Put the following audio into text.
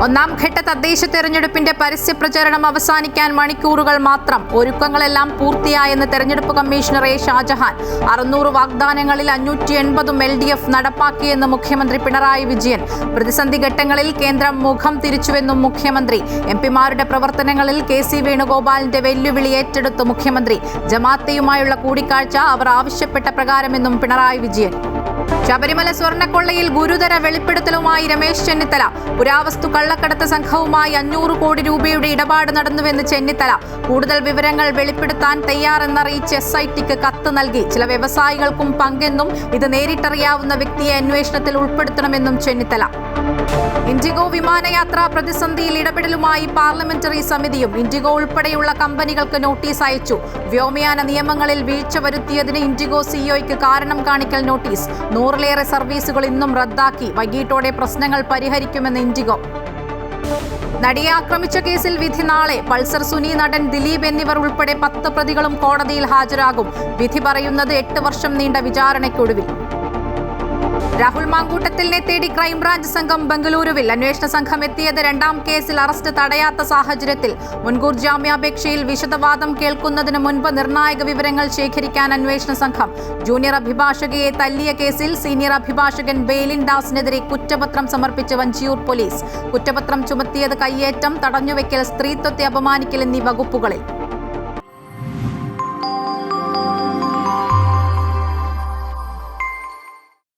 ഒന്നാം ഘട്ട തദ്ദേശ തെരഞ്ഞെടുപ്പിന്റെ പരസ്യ പ്രചരണം അവസാനിക്കാൻ മണിക്കൂറുകൾ മാത്രം. ഒരുക്കങ്ങളെല്ലാം പൂർത്തിയായെന്ന് തെരഞ്ഞെടുപ്പ് കമ്മീഷണർ എ ഷാജഹാൻ. 600 വാഗ്ദാനങ്ങളിൽ 580 LDF നടപ്പാക്കിയെന്ന് മുഖ്യമന്ത്രി പിണറായി വിജയൻ. പ്രതിസന്ധി ഘട്ടങ്ങളിൽ കേന്ദ്രം മുഖം തിരിച്ചുവെന്നും മുഖ്യമന്ത്രി. MP-മാരുടെ പ്രവർത്തനങ്ങളിൽ KC വേണുഗോപാലിന്റെ വെല്ലുവിളി ഏറ്റെടുത്തു മുഖ്യമന്ത്രി. ജമാഅത്തെയുമായുള്ള കൂടിക്കാഴ്ച അവർ ആവശ്യപ്പെട്ട പ്രകാരമെന്നും പിണറായി വിജയൻ. ശബരിമല സ്വർണ്ണക്കൊള്ളയിൽ ഗുരുതര വെളിപ്പെടുത്തലുമായി രമേശ് ചെന്നിത്തല. പുരാവസ്തു കള്ളക്കടത്ത് സംഘവുമായി 500 കോടി രൂപയുടെ ഇടപാട് നടന്നുവെന്ന് ചെന്നിത്തല. കൂടുതൽ വിവരങ്ങൾ വെളിപ്പെടുത്താൻ തയ്യാറെന്നറിയിച്ച് SITക്ക് കത്ത് നൽകി. ചില വ്യവസായികൾക്കും പങ്കെന്നും ഇത് നേരിട്ടറിയാവുന്ന വ്യക്തിയെ അന്വേഷണത്തിൽ ഉൾപ്പെടുത്തണമെന്നും ചെന്നിത്തല. ഇൻഡിഗോ വിമാനയാത്രാ പ്രതിസന്ധിയിൽ ഇടപെടലുമായി പാർലമെന്ററി സമിതിയും. ഇൻഡിഗോ ഉൾപ്പെടെയുള്ള കമ്പനികൾക്ക് നോട്ടീസ് അയച്ചു. വ്യോമയാന നിയമങ്ങളിൽ വീഴ്ച വരുത്തിയതിന് ഇൻഡിഗോ CEOയ്ക്ക് കാരണം കാണിക്കൽ നോട്ടീസ്. 100-ലേറെ സർവീസുകൾ ഇന്നും റദ്ദാക്കി. വൈകിട്ടോടെ പ്രശ്നങ്ങൾ പരിഹരിക്കുമെന്ന് ഇൻഡിഗോ. നടിയെ ആക്രമിച്ച കേസിൽ വിധി നാളെ. പൾസർ സുനി, നടൻ ദിലീപ് എന്നിവർ ഉൾപ്പെടെ 10 പ്രതികളും കോടതിയിൽ ഹാജരാകും. വിധി പറയുന്നത് 8 വർഷം നീണ്ട വിചാരണയ്ക്കൊടുവിൽ. രാഹുൽ മാങ്കൂട്ടത്തിലിനെ തേടി ക്രൈംബ്രാഞ്ച് സംഘം ബംഗളൂരുവിൽ. അന്വേഷണ സംഘം എത്തിയത് 2ാം കേസിൽ അറസ്റ്റ് തടയാത്ത സാഹചര്യത്തിൽ. മുൻകൂർ ജാമ്യാപേക്ഷയിൽ വിശദവാദം കേൾക്കുന്നതിന് മുൻപ് നിർണായക വിവരങ്ങൾ ശേഖരിക്കാൻ അന്വേഷണ സംഘം. ജൂനിയർ അഭിഭാഷകയെ തല്ലിയ കേസിൽ സീനിയർ അഭിഭാഷകൻ ബെയിലിൻ ദാസിനെതിരെ കുറ്റപത്രം സമർപ്പിച്ച് വഞ്ചിയൂർ പോലീസ്. കുറ്റപത്രം ചുമത്തിയത് കയ്യേറ്റം, തടഞ്ഞുവെക്കൽ, സ്ത്രീത്വത്തെ അപമാനിക്കൽ എന്നീ വകുപ്പുകളിൽ.